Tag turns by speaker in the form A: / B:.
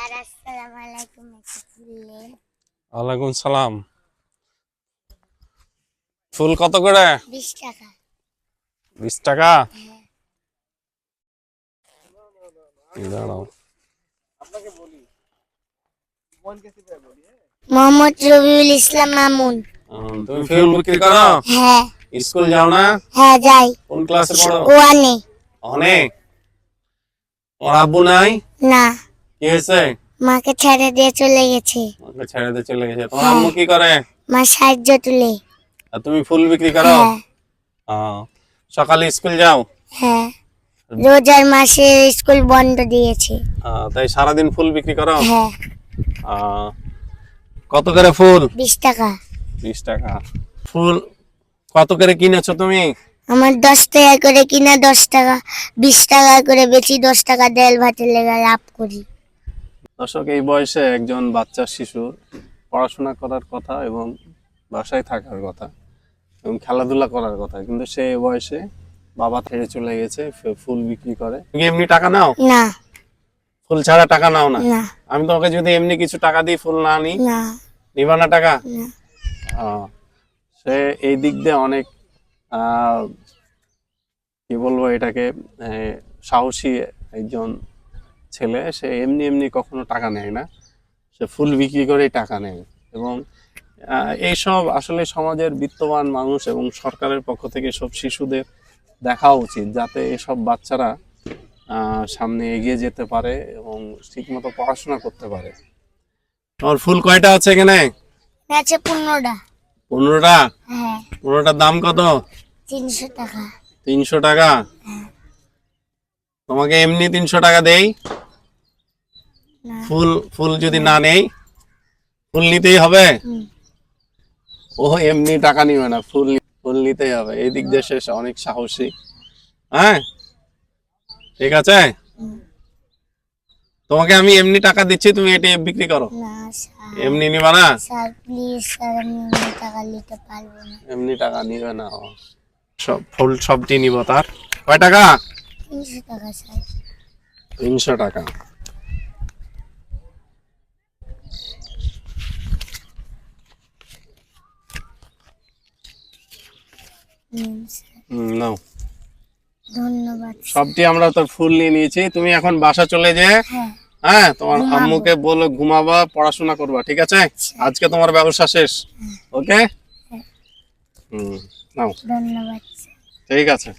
A: Sir আসসালামু আলাইকুম।
B: ওয়ালাইকুম সালাম। ফুল কত করে?
A: 20 টাকা।
B: 20 টাকা।
A: হ্যাঁ।
B: দাঁড়াও।
A: মোহাম্মদ রবিউল ইসলাম মামুন।
B: তুমি ফুল বিক্রি করো?
A: হ্যাঁ।
B: স্কুল যাও না?
A: হ্যাঁ যাই।
B: কোন ক্লাসে পড়ো?
A: ওয়ানে।
B: অনেক। ওর আব্বু নাই?
A: না।
B: কি হয়েছে?
A: মাকে ছেড়ে দিয়ে চলে গেছে।
B: মাকে ছেড়ে দিয়ে চলে গেছে। তোমার আম্মু কি করে?
A: মা সাহায্য তুলে।
B: আর তুমি ফুল বিক্রি করো?
A: হ্যাঁ।
B: সকালে স্কুল যাও?
A: হ্যাঁ। রোজার মাসে স্কুল বন্ধ দিয়েছে।
B: তাই সারাদিন ফুল বিক্রি করো?
A: হ্যাঁ।
B: কত করে ফুল?
A: 20 টাকা।
B: 20 টাকা। ফুল কত করে কিনেছো তুমি?
A: আমার 10 টাকা করে কিনা 10 টাকা 20 টাকা করে বেচি, 10 টাকা দেল ভাতের লেগে লাভ করি।
B: দর্শক, এই বয়সে একজন বাচ্চা শিশু পড়াশোনা করার কথা এবং বাসায় থাকার কথা এবং খেলাধুলা করার কথা, কিন্তু সে এই বয়সে বাবা ছেড়ে চলে গেছে, ফুল বিক্রি করে। তুমি এমনি টাকা নাও
A: না?
B: ফুল ছাড়া টাকা নাও না?
A: না।
B: আমি তোমাকে যদি এমনি কিছু টাকা দিই, ফুল না নিই,
A: না।
B: নিবা না টাকা?
A: না।
B: সে এই দিক দিয়ে অনেক কি বলবো এটাকে, সাহসী একজন ছেলে। সে এমনি এমনি কখনো টাকা নেয় না, সে ফুল বিক্রি করেই টাকা নেয়। এবং এইসব আসলে সমাজের বিত্তবান মানুষ এবং সরকারের পক্ষ থেকে সব শিশুদের দেখা উচিত, যাতে এসব বাচ্চারা সামনে এগিয়ে যেতে পারে এবং ঠিকমতো পড়াশোনা করতে পারে। তোমার ফুল কয়টা আছে এখানে?
A: আছে 15টা।
B: 15টা?
A: হ্যাঁ।
B: 15টার দাম কত?
A: 300 টাকা।
B: 300 টাকা? তোমাকে এমনি 300 টাকা দেই? ফুল ফুল যদি না নেই, ফুল নিতেই হবে? ও এমনি টাকা নিবে না, ফুল ফুল নিতেই হবে। এই দিক দিয়ে সে অনেক সাহসী। হ্যাঁ, ঠিক আছে। তোমাকে আমি এমনি টাকা দিচ্ছি, তুমি এটা বিক্রি করো।
A: না স্যার।
B: এমনি নিবা না?
A: স্যার প্লিজ স্যার, আমি এমনি টাকা নিতে পারবো না।
B: এমনি টাকা নিবে না। সব ফুল সবটি নিব। তার কয় টাকা?
A: 300 টাকা স্যার।
B: 300 টাকা। নাও।
A: ধন্যবাদ।
B: সবটি আমরা তোর ফুল নিয়ে নিয়েছি। তুমি এখন বাসা চলে যে, হ্যাঁ, তোমার আম্মুকে বলো ঘুমাবা, পড়াশোনা করবা, ঠিক আছে? আজকে তোমার ব্যবসা শেষ। ওকে। নাও।
A: ধন্যবাদ।
B: ঠিক আছে।